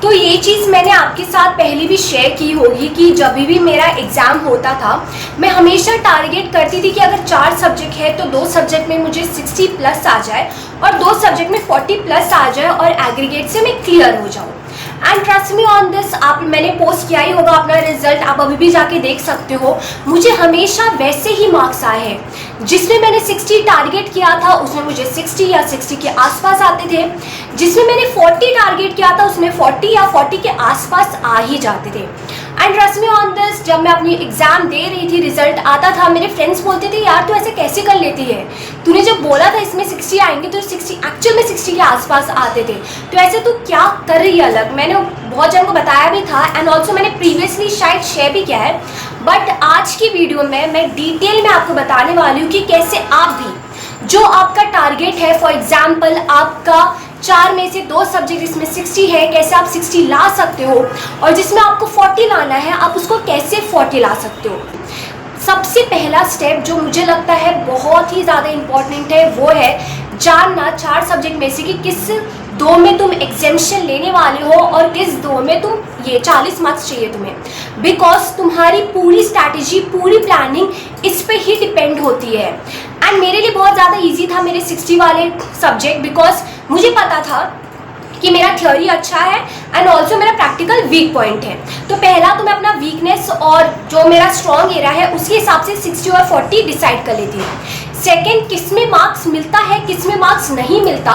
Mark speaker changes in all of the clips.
Speaker 1: तो ये चीज़ मैंने आपके साथ पहले भी शेयर की होगी कि जब भी मेरा एग्ज़ाम होता था मैं हमेशा टारगेट करती थी कि अगर 4 सब्जेक्ट है तो 2 सब्जेक्ट में मुझे 60 प्लस आ जाए और 2 सब्जेक्ट में 40 प्लस आ जाए और एग्रीगेट से मैं क्लियर हो जाऊँ। And trust me on this, मैंने पोस्ट किया ही होगा अपना रिजल्ट, आप अभी भी जाके देख सकते हो। मुझे हमेशा वैसे ही मार्क्स आए हैं। जिसमें मैंने 60 टारगेट किया था उसमें मुझे 60 या 60 के आसपास आते थे। जिसमें मैंने 40 टारगेट किया था उसमें 40 या 40 के आसपास आ ही जाते थे। And trust me on this, जब मैं अपनी एग्जाम दे रही थी, रिजल्ट आता था, मेरे फ्रेंड्स बोलते थे यार तू ऐसे कैसे कर लेती है, तूने जब बोला था इसमें 60 आएंगे तो 60 एक्चुअल में 60 के आसपास आते थे, तो ऐसे तू क्या कर रही है अलग। मैंने बहुत जन को बताया भी था एंड ऑल्सो मैंने प्रीवियसली शायद शेयर भी किया है, बट आज की वीडियो में मैं डिटेल में आपको बताने वाली हूँ कि कैसे आप भी जो आपका टारगेट है, फॉर एग्जाम्पल आपका 4 में से 2 सब्जेक्ट जिसमें 60 है, कैसे आप 60 ला सकते हो, और जिसमें आपको 40 लाना है आप उसको कैसे 40 ला सकते हो। सबसे पहला स्टेप जो मुझे लगता है बहुत ही ज़्यादा इम्पॉर्टेंट है वो है जानना 4 सब्जेक्ट में से कि किस 2 में तुम एग्जामिशन लेने वाले हो और किस 2 में तुम ये 40 मार्क्स चाहिए तुम्हें। बिकॉज तुम्हारी पूरी स्ट्रैटेजी, पूरी प्लानिंग इस पे ही डिपेंड होती है। एंड मेरे लिए बहुत ज़्यादा इजी था मेरे 60 वाले सब्जेक्ट, बिकॉज मुझे पता था कि मेरा थ्योरी अच्छा है एंड ऑल्सो मेरा प्रैक्टिकल वीक पॉइंट है। तो पहला तो मैं अपना वीकनेस और जो मेरा स्ट्रॉन्ग एरिया है उसके हिसाब से 60 और 40 डिसाइड कर लेती हूँ। सेकेंड, किस में मार्क्स मिलता है किस में मार्क्स नहीं मिलता,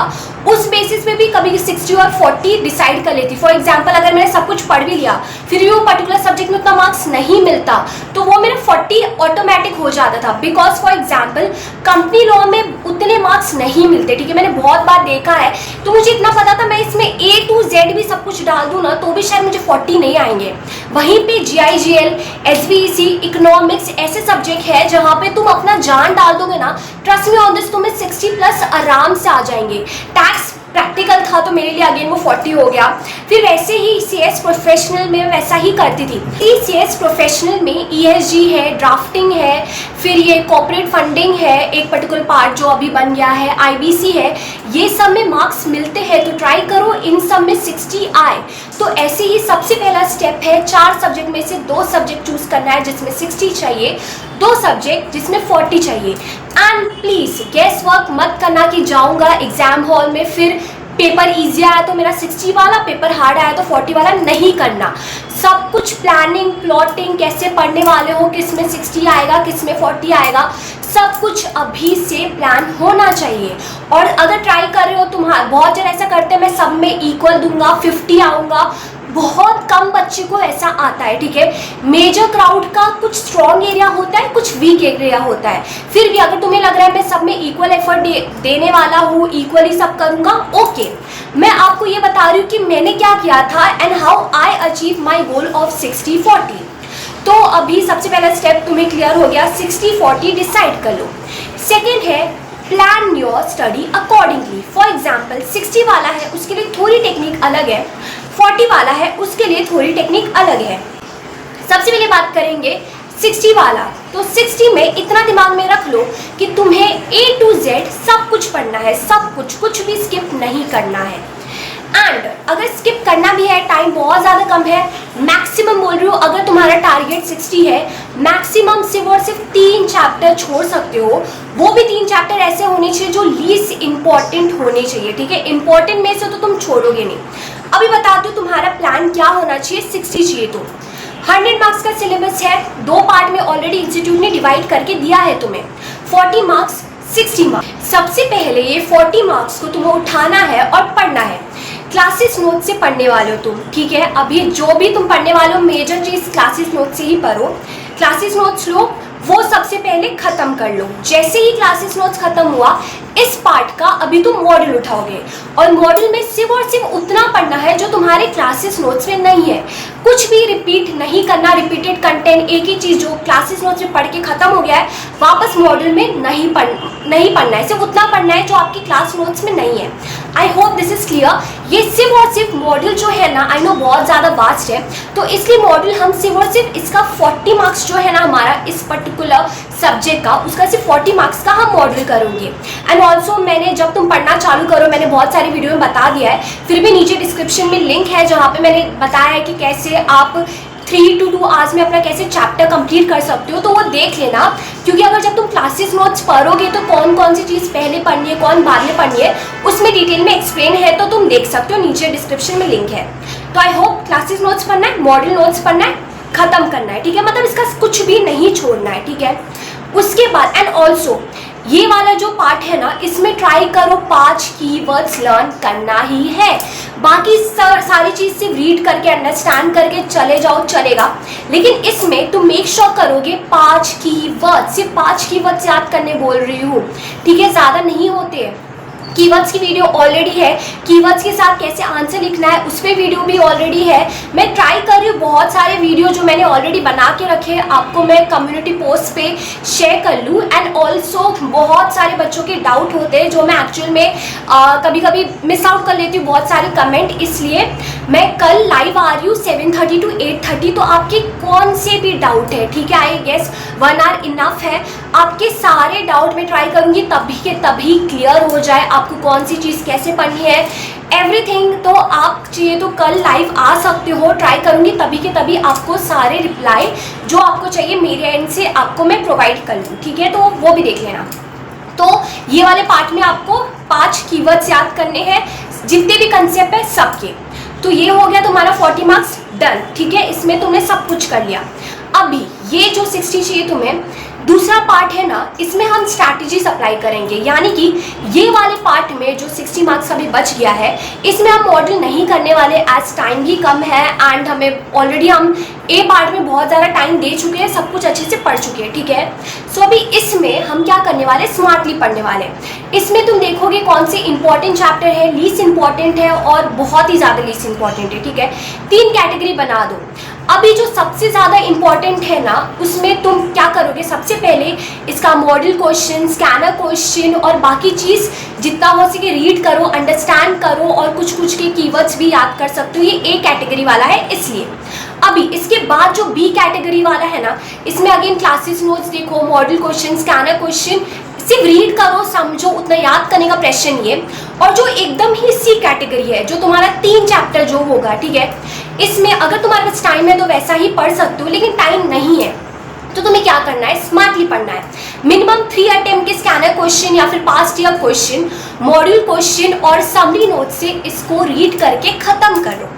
Speaker 1: उस बेसिस पे भी कभी 60 और 40 डिसाइड कर लेती। फॉर एग्जाम्पल अगर मैंने सब कुछ पढ़ भी लिया फिर भी वो पर्टिकुलर सब्जेक्ट में उतना मार्क्स नहीं मिलता तो वो मेरा 40 ऑटोमेटिक हो जाता था। Because for example company law में उतने मार्क्स नहीं मिलते, ठीक है, मैंने बहुत बार देखा है। तो मुझे इतना पता था मैं इसमें A to Z भी सब कुछ डाल दूँ ना तो भी शायद मुझे 40 नहीं आएंगे। वहीं पे GIGL, SVEC, इकोनॉमिक्स ऐसे सब्जेक्ट है जहाँ पे तुम अपना जान डाल दोगे ना, ट्रस्ट मी ऑन दिस, तुम्हें 60 प्लस आराम से आ जाएंगे। टैक्स प्रैक्टिकल था तो मेरे लिए अगेन वो 40 हो गया। फिर वैसे ही CS प्रोफेशनल में वैसा ही करती थी। CS प्रोफेशनल में ESG है, ड्राफ्टिंग है, फिर ये कॉर्पोरेट फंडिंग है, एक पर्टिकुलर पार्ट जो अभी बन गया है, IBC है, ये सब में मार्क्स मिलते हैं। तो ट्राई करो इन सब में 60 आए। तो ऐसे ही सबसे पहला स्टेप है 4 सब्जेक्ट में से 2 सब्जेक्ट चूज करना है जिसमें 60 चाहिए, 2 सब्जेक्ट जिसमें 40 चाहिए। एंड प्लीज गेस वर्क मत करना कि जाऊंगा एग्जाम हॉल में फिर पेपर इजी आया तो मेरा 60 वाला, पेपर हार्ड आया तो 40 वाला, नहीं करना। सब कुछ प्लानिंग, प्लॉटिंग, कैसे पढ़ने वाले हो, किस में 60 आएगा किस में 40 आएगा, सब कुछ अभी से प्लान होना चाहिए। और अगर ट्राई कर रहे हो तुम्हारा, बहुत जन ऐसा करते हैं मैं सब में इक्वल दूंगा 50 आऊँगा, बहुत कम बच्चे को ऐसा आता है, ठीक है। मेजर क्राउड का कुछ स्ट्रॉन्ग एरिया होता है, कुछ वीक एरिया होता है। फिर भी अगर तुम्हें लग रहा है मैं सब में इक्वल एफर्ट देने वाला हूँ, इक्वली सब करूँगा, ओके। मैं आपको ये बता रही हूँ कि मैंने क्या किया था and how I achieve my goal of 60-40। तो अभी सबसे पहला स्टेप तुम्हें क्लियर हो गया, 60-40 डिसाइड कर लो। सेकेंड है plan your study accordingly. For example 60 वाला है उसके लिए थोड़ी टेक्निक अलग है, 40 वाला है उसके लिए थोड़ी टेक्निक अलग है। सबसे पहले बात करेंगे 60 वाला। तो 60 में इतना दिमाग में रख लो कि तुम्हें A to Z सब कुछ पढ़ना है, सब कुछ, कुछ भी स्किप नहीं करना है। एंड अगर स्किप करना भी है, टाइम बहुत ज़्यादा कम है, मैक्सिमम बोल रही हूँ, अगर तुम्हारा टारगेट 60 है, मैक्सिमम सिर्फ और सिर्फ 3 चैप्टर छोड़ सकते हो। वो भी 3 चैप्टर ऐसे होने चाहिए जो लीस्ट इंपॉर्टेंट होने चाहिए, ठीक है। इंपॉर्टेंट में से तो तुम छोड़ोगे नहीं। अभी बताती हूँ तुम्हारा प्लान क्या होना चाहिए। 60 चाहिए तो 100 मार्क्स का सिलेबस है, 2 पार्ट में ऑलरेडी इंस्टीट्यूट ने डिवाइड करके दिया है तुम्हें, 40 मार्क्स 60 मार्क्स। सबसे पहले ये 40 मार्क्स को तुम्हें उठाना है और पढ़ना है। क्लासेस नोट से पढ़ने वाले हो तुम, ठीक है। अभी जो भी तुम पढ़ने वाले हो मेजर चीज क्लासेस नोट से ही पढ़ो। क्लासेस नोट्स लो, वो सबसे पहले खत्म कर लो। जैसे ही क्लासेस नोट्स खत्म हुआ, इस पार्ट का अभी तुम मॉडल उठाओगे और मॉडल में सिर्फ और सिर्फ उतना पढ़ना है जो तुम्हारे क्लासेस नोट्स में नहीं है। कुछ भी रिपीट नहीं करना, रिपीटेड कंटेंट, एक ही चीज जो क्लासेस नोट्स में पढ़ के खत्म हो गया है वापस मॉडल में नहीं पढ़ना है, सिर्फ उतना पढ़ना है जो आपकी क्लास नोट्स में नहीं है। I hope this is clear. ये सिर्फ और सिर्फ मॉडल जो है ना, आई नो बहुत ज़्यादा वास्ट है, तो इसलिए मॉडल हम सिर्फ और सिर्फ इसका 40 मार्क्स जो है ना हमारा इस पर्टिकुलर सब्जेक्ट का, उसका सिर्फ 40 मार्क्स का हम मॉडल करेंगे। एंड ऑल्सो मैंने जब तुम पढ़ना चालू करो, मैंने बहुत सारी वीडियो में बता दिया है, फिर भी नीचे डिस्क्रिप्शन में लिंक है जहाँ पे मैंने बताया है कि कैसे आप 3 to 2 आवर्स में अपना कैसे चैप्टर कंप्लीट कर सकते हो, तो वो देख लेना। क्योंकि अगर जब तुम क्लासेस नोट्स पढ़ोगे तो कौन कौन सी चीज़ पहले पढ़नी है, कौन बाद में पढ़नी है, उसमें डिटेल में एक्सप्लेन है, तो तुम देख सकते हो, नीचे डिस्क्रिप्शन में लिंक है। तो आई होप क्लासेस नोट्स पढ़ना है, मॉडल नोट्स पढ़ना है, खत्म करना है, ठीक है, मतलब इसका कुछ भी नहीं छोड़ना है, ठीक है। उसके बाद एंड ऑल्सो ये वाला जो पार्ट है ना, इसमें ट्राई करो 5 कीवर्ड्स लर्न करना ही है। बाकी सारी चीज़ सिर्फ रीड करके अंडरस्टैंड करके चले जाओ, चलेगा, लेकिन इसमें तुम मेक श्योर करोगे 5 कीवर्ड्स, सिर्फ 5 कीवर्ड्स याद करने बोल रही हूँ, ठीक है, ज़्यादा नहीं होते हैं। कीवर्ड्स की वीडियो ऑलरेडी है, कीवर्ड्स के साथ कैसे आंसर लिखना है उस पर वीडियो भी ऑलरेडी है। मैं ट्राई कर रही हूँ बहुत सारे वीडियो जो मैंने ऑलरेडी बना के रखे हैं आपको मैं कम्युनिटी पोस्ट पे शेयर कर लूँ। एंड ऑल्सो बहुत सारे बच्चों के डाउट होते हैं जो मैं एक्चुअल में कभी कभी मिस आउट कर लेती हूँ बहुत सारे कमेंट, इसलिए मैं कल लाइव आ रही हूँ 7:30 to 8:30। तो आपके कौन से भी डाउट है, ठीक है, आई गेस 1 hour इनफ है, आपके सारे डाउट में ट्राई करूँगी तभी के तभी क्लियर हो जाए आपको कौन सी चीज़ कैसे पढ़नी है, एवरीथिंग। तो आप चाहिए तो कल लाइव आ सकते हो, ट्राई करूँगी तभी के तभी आपको सारे रिप्लाई जो आपको चाहिए मेरे एंड से आपको मैं प्रोवाइड कर लूँ, ठीक है, तो वो भी देख लेना। तो ये वाले पार्ट में आपको 5 कीवर्ड्स याद करने हैं, जितने भी कंसेप्ट है सबके। तो ये हो गया तुम्हारा 40 मार्क्स डन, ठीक है, इसमें तुमने सब कुछ कर लिया। अभी ये जो 60 चाहिए तुम्हें, दूसरा पार्ट है ना, इसमें हम स्ट्रैटेजीज अप्लाई करेंगे, यानी कि ये वाले पार्ट में जो 60 मार्क्स अभी बच गया है इसमें हम मॉडल नहीं करने वाले, एज टाइम भी कम है एंड हमें ऑलरेडी हम ए पार्ट में बहुत ज़्यादा टाइम दे चुके हैं, सब कुछ अच्छे से पढ़ चुके हैं, ठीक है। सो अभी इसमें हम क्या करने वाले, स्मार्टली पढ़ने वाले। इसमें तुम देखोगे कौन से इंपॉर्टेंट चैप्टर है, लीस्ट इंपॉर्टेंट है और बहुत ही ज़्यादा लीस्ट इंपॉर्टेंट है, ठीक है, 3 कैटेगरी बना दो। अभी जो सबसे ज़्यादा इम्पॉर्टेंट है ना, उसमें तुम क्या करोगे, सबसे पहले इसका मॉडल क्वेश्चन, स्कैनर क्वेश्चन और बाकी चीज़ जितना हो सके रीड करो, अंडरस्टैंड करो और कुछ कुछ के कीवर्ड्स भी याद कर सकते हो। ये ए कैटेगरी वाला है इसलिए। अभी इसके बाद जो बी कैटेगरी वाला है ना, इसमें अगेन क्लासेस नोट्स देखो, मॉडल क्वेश्चन, स्कैनर क्वेश्चन, सिर्फ रीड करो, समझो, उतना याद करने का प्रेशर नहीं है। और जो एकदम ही सी कैटेगरी है, जो तुम्हारा 3 चैप्टर जो होगा, ठीक है, इसमें अगर तुम्हारे पास टाइम है तो वैसा ही पढ़ सकते हो, लेकिन टाइम नहीं है तो तुम्हें क्या करना है, स्मार्टली पढ़ना है। मिनिमम 3 अटेम्प्ट के स्कैनर क्वेश्चन या फिर past year question, module question और समरी नोट से इसको रीड करके खत्म करो।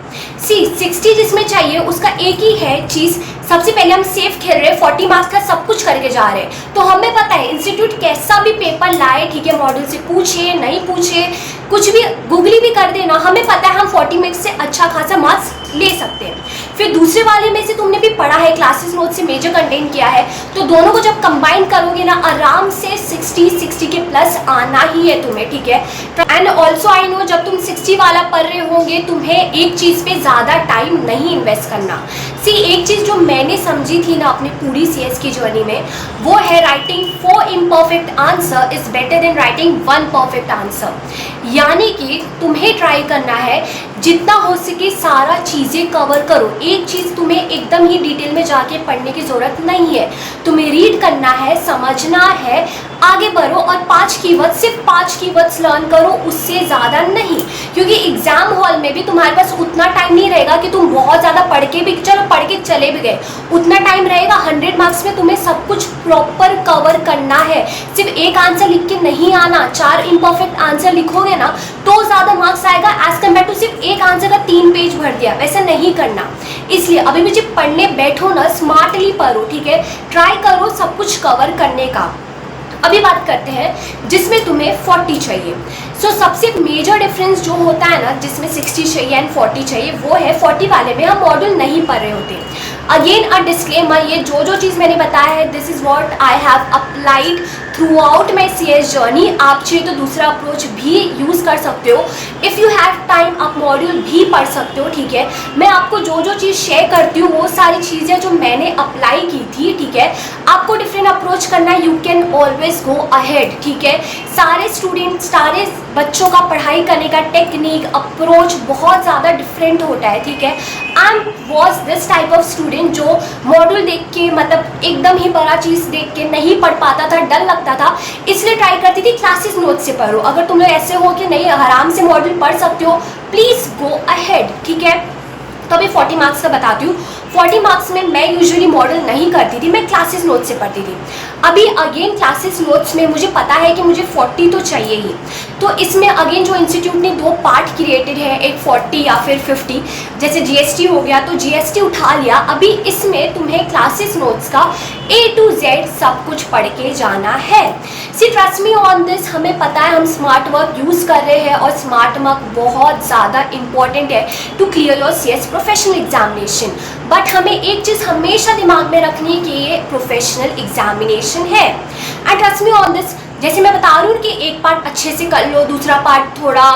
Speaker 1: 60 जिसमें चाहिए उसका एक ही है चीज़, सबसे पहले हम सेफ खेल रहे हैं, 40 मार्क्स का सब कुछ करके जा रहे हैं, तो हमें पता है इंस्टीट्यूट कैसा भी पेपर लाए, ठीक है, मॉडल से पूछे नहीं पूछे, कुछ भी गूगली भी कर देना, हमें पता है हम 40 मार्क्स से अच्छा खासा मार्क्स ले सकते हैं। फिर दूसरे वाले में से तुमने भी पढ़ा है, क्लासेस नोट से मेजर कंटेंट किया है, तो दोनों को जब कंबाइन करोगे ना, आराम से 60 के प्लस आना ही है तुम्हें, ठीक है। एंड ऑल्सो आई नो जब तुम 60 वाला पढ़ रहे होंगे तुम्हें एक चीज़ पे ज़्यादा टाइम नहीं इन्वेस्ट करना। एक चीज़ जो मैंने समझी थी ना अपनी पूरी CS की जर्नी में, वो है writing 4 imperfect answer is better than writing 1 perfect answer. यानी कि तुम्हें ट्राई करना है जितना हो सके सारा चीज़ें कवर करो, एक चीज़ तुम्हें एकदम ही डिटेल में जाके पढ़ने की ज़रूरत नहीं है, तुम्हें रीड करना है, समझना है, आगे बढ़ो और 5 कीवर्ड्स, सिर्फ 5 कीवर्ड्स लर्न करो, उससे ज़्यादा नहीं। क्योंकि एग्जाम हॉल में भी तुम्हारे पास उतना टाइम नहीं रहेगा कि तुम बहुत ज़्यादा पढ़ के भी, चलो पढ़ के चले भी गए, उतना टाइम रहेगा 100 मार्क्स में तुम्हें सब कुछ प्रॉपर कवर करना है। सिर्फ एक आंसर लिख के नहीं आना, 4 इम्परफेक्ट आंसर लिखोगे ना तो ज़्यादा मार्क्स आएगा एज कम्पेयर टू सिर्फ एक आंसर का 3 पेज भर दिया, वैसा नहीं करना। इसलिए अभी भी जब पढ़ने बैठो ना, स्मार्टली पढ़ो, ठीक है, ट्राई करो सब कुछ कवर करने का। अभी बात करते हैं जिसमें तुम्हें 40 चाहिए। सबसे मेजर डिफरेंस जो होता है ना, जिसमें 60 चाहिए एंड 40 चाहिए, वो है 40 वाले में हम मॉड्यूल नहीं पढ़ रहे होते। अगेन अ डिस्क्लेमर, ये जो चीज़ मैंने बताया है this is what I have applied through out my CS journey. आप चाहिए तो दूसरा अप्रोच भी यूज़ कर सकते हो, इफ़ यू हैव टाइम आप मॉड्यूल भी पढ़ सकते हो, ठीक है। मैं आपको जो चीज़ शेयर करती हूँ वो सारी चीज़ें जो मैंने अप्लाई की थी, ठीक है। आपको डिफरेंट अप्रोच करना है, you can always go ahead, ठीक है। सारे स्टूडेंट, सारे बच्चों का पढ़ाई करने का टेक्निक, अप्रोच बहुत ज़्यादा डिफरेंट होता है, ठीक है। I was this type of student जो मॉड्यूल देख के, मतलब एकदम ही बड़ा चीज़ देख के नहीं पढ़ पाता था, डर लगता लगता था, इसलिए ट्राई करती थी क्लासेस नोट्स से पढ़ो। अगर तुम लोग ऐसे हो कि नहीं आराम से मॉडल पढ़ सकते हो, प्लीज़ गो अहेड, ठीक है। तो अभी 40 मार्क्स का बताती हूँ। 40 मार्क्स में मैं यूजुअली मॉडल नहीं करती थी, मैं क्लासेस नोट्स से पढ़ती थी। अभी अगेन क्लासेस नोट्स में मुझे पता है कि मुझे 40 तो चाहिए ही, तो इसमें अगेन जो इंस्टीट्यूट ने 2 पार्ट क्रिएटेड है, एक 40 या फिर 50, जैसे जीएसटी हो गया तो जीएसटी उठा लिया। अभी इसमें तुम्हें क्लासेस नोट्स का A to Z सब कुछ पढ़ के जाना है। सी ट्रस्ट मी ऑन दिस, हमें पता है हम स्मार्ट वर्क यूज़ कर रहे हैं और स्मार्ट वर्क बहुत ज़्यादा इंपॉर्टेंट है to clear your CS professional examination. But हमें एक चीज़ हमेशा दिमाग में रखनी है कि ये प्रोफेशनल एग्जामिनेशन है। And trust me on this, जैसे मैं बता रही हूँ कि एक पार्ट अच्छे से कर लो, दूसरा पार्ट थोड़ा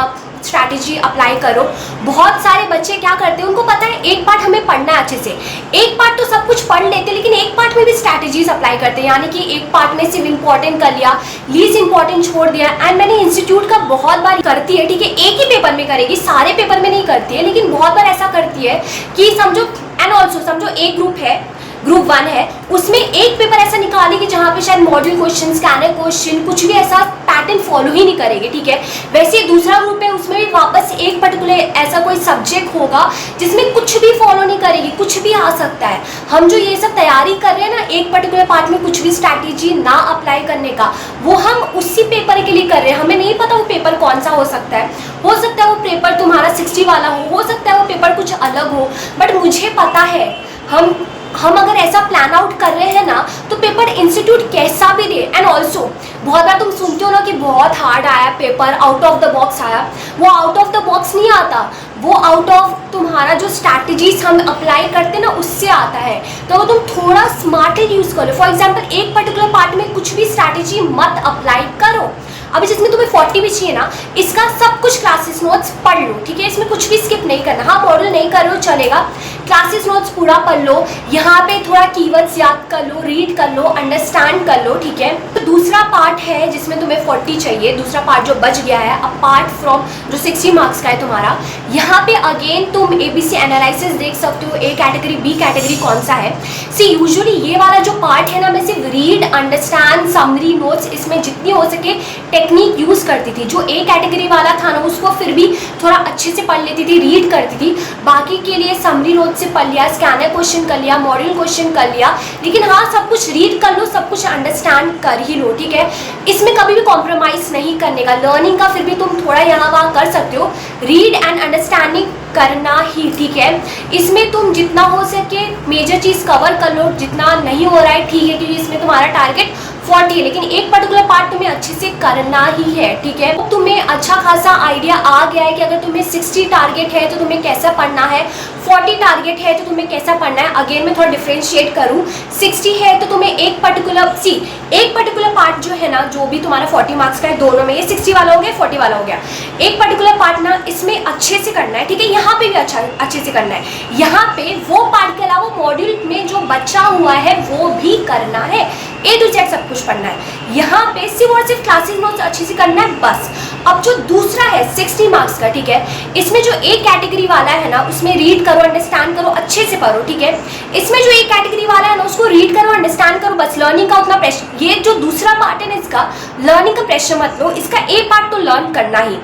Speaker 1: स्ट्रैटेजी अप्लाई करो। बहुत सारे बच्चे क्या करते हैं, उनको पता है एक पार्ट हमें पढ़ना है अच्छे से, एक पार्ट तो सब कुछ पढ़ लेते हैं, लेकिन एक पार्ट में भी स्ट्रैटेजीज अप्लाई करते हैं, यानी कि एक पार्ट में सिर्फ इंपॉर्टेंट कर लिया, लीस्ट इंपॉर्टेंट छोड़ दिया। एंड मैंने इंस्टीट्यूट का बहुत बार करती है, ठीक है, एक ही पेपर में करेगी, सारे पेपर में नहीं करती है, लेकिन बहुत बार ऐसा करती है कि समझो, एंड ऑल्सो समझो एक ग्रुप है, ग्रुप 1 है, उसमें एक पेपर ऐसा निकालेगी जहाँ पे शायद मॉडल क्वेश्चन, स्कैनर क्वेश्चन, कुछ भी ऐसा पैटर्न फॉलो ही नहीं करेगी, ठीक है। वैसे दूसरा ग्रुप है, उसमें भी वापस एक पर्टिकुलर ऐसा कोई सब्जेक्ट होगा जिसमें कुछ भी फॉलो नहीं करेगी, कुछ भी आ सकता है। हम जो ये सब तैयारी कर रहे हैं ना, एक पर्टिकुलर पार्ट में कुछ भी स्ट्रैटेजी ना अप्लाई करने का, वो हम उसी पेपर के लिए कर रहे हैं। हमें नहीं पता वो पेपर कौन सा हो सकता है वो पेपर तुम्हारा 60 वाला हो सकता है वो पेपर कुछ अलग हो, बट मुझे पता है हम अगर ऐसा प्लान आउट कर रहे हैं ना, तो पेपर इंस्टीट्यूट कैसा भी दे। एंड ऑल्सो बहुत बार तुम सुनते हो ना कि बहुत हार्ड आया paper, out of the box आया, वो आउट ऑफ द बॉक्स नहीं आता, वो आउट ऑफ तुम्हारा जो स्ट्रैटेजीज हम अप्लाई करते हैं ना उससे आता है। तो अगर तुम थोड़ा स्मार्टली यूज़ करो, फॉर एग्जाम्पल एक पर्टिकुलर पार्ट में कुछ भी स्ट्रैटेजी मत अप्लाई करो। अभी जिसमें तुम्हें 40 भी चाहिए ना, इसका सब कुछ क्लासेस नोट्स पढ़ लो, ठीक है, इसमें कुछ भी स्किप नहीं करना। हाँ, मॉडल नहीं कर लो चलेगा, क्लासेस नोट्स पूरा पढ़ लो, यहाँ पे थोड़ा कीवर्ड्स याद कर लो, रीड कर लो, अंडरस्टैंड कर लो, ठीक है। तो दूसरा पार्ट है जिसमें तुम्हें 40 चाहिए, दूसरा पार्ट जो बच गया है अपार्ट फ्रॉम जो 60 मार्क्स का है तुम्हारा, यहाँ पे अगेन तुम ABC एनालिसिस देख सकते हो, A कैटेगरी B कैटेगरी कौन सा है। सी यूजुअली ये वाला जो पार्ट है ना, मैं सिर्फ रीड, अंडरस्टैंड, समरी, नोट्स, इसमें जितनी हो सके टेक्निक यूज़ करती थी। जो A कैटेगरी वाला था ना, उसको फिर भी थोड़ा अच्छे से पढ़ लेती थी, रीड करती थी, बाकी के लिए समरी नोट से पढ़ लिया, स्कैनर क्वेश्चन कर लिया, मॉडल क्वेश्चन कर लिया, लेकिन हाँ सब कुछ रीड कर लो, सब कुछ अंडरस्टैंड कर ही लो, ठीक है। इसमें कभी भी कॉम्प्रोमाइज़ नहीं करने का, लर्निंग का फिर भी तुम थोड़ा यहाँ वहाँ कर सकते हो, रीड एंड अंडरस्टैंडिंग करना ही, ठीक है। इसमें तुम जितना हो सके मेजर चीज़ कवर कर लो, जितना नहीं हो रहा है ठीक है, क्योंकि इसमें तुम्हारा टारगेट 40 है, लेकिन एक पर्टिकुलर पार्ट तुम्हें अच्छे से करना ही है, ठीक है। तो तुम्हें अच्छा खासा आइडिया आ गया है कि अगर तुम्हें 60 टारगेट है तो तुम्हें कैसा पढ़ना है, 40 टारगेट है तो तुम्हें कैसा पढ़ना है। अगेन मैं थोड़ा डिफ्रेंशिएट करूँ, 60 है तो तुम्हें एक पर्टिकुलर पार्ट जो है ना, जो भी तुम्हारा 40 मार्क्स का है, दोनों में ये 60 वाला हो गया, 40 वाला हो गया, एक पर्टिकुलर पार्ट ना इसमें अच्छे से करना है, ठीक है। यहाँ पे भी अच्छे से करना है, यहाँ पे वो पार्ट के अलावा मॉड्यूल में जो बचा हुआ है वो भी करना है, A to Z सब कुछ पढ़ना है। यहाँ पे सिर्फ और सिर्फ क्लासेस नोट्स अच्छे से करना है बस। अब जो दूसरा है 60 मार्क्स का, ठीक है, इसमें जो A कैटेगरी वाला है ना, उसमें रीड करो, अंडरस्टैंड करो, अच्छे से पढ़ो, ठीक है। इसमें जो A कैटेगरी वाला है ना, उसको रीड करो, अंडरस्टैंड करो, बस। लर्निंग का उतना प्रेशर, ये जो दूसरा पार्ट है ना इसका, लर्निंग का प्रेशर मत लो, इसका A पार्ट तो लर्न करना ही।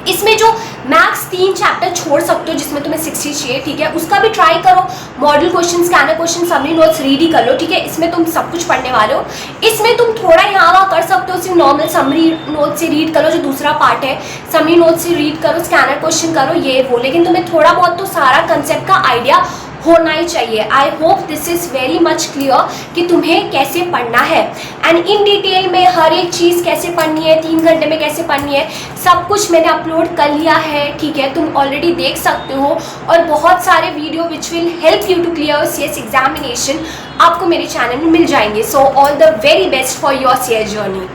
Speaker 1: इसमें जो मैक्स 3 चैप्टर छोड़ सकते हो जिसमें तुम्हें 60 चाहिए, ठीक है, उसका भी ट्राई करो। Model question, scanner question, summary notes read ही कर लो, ठीक है। इसमें तुम सब कुछ पढ़ने वाले हो, इसमें तुम थोड़ा यहाँ वहाँ कर सकते हो, सिर्फ नॉर्मल समरी नोट से रीड करो, जो दूसरा पार्ट है समरी नोट से रीड करो, स्कैनर क्वेश्चन करो, ये वो, लेकिन तुम्हें थोड़ा बहुत तो सारा कंसेप्ट का आइडिया होना ही चाहिए। I hope this is very much clear कि तुम्हें कैसे पढ़ना है, एंड इन डिटेल में हर एक चीज़ कैसे पढ़नी है, 3 घंटे में कैसे पढ़नी है, सब कुछ मैंने अपलोड कर लिया है, ठीक है, तुम ऑलरेडी देख सकते हो। और बहुत सारे video which will help you to clear CS examination आपको मेरे चैनल में मिल जाएंगे। So all the very best for your CS journey.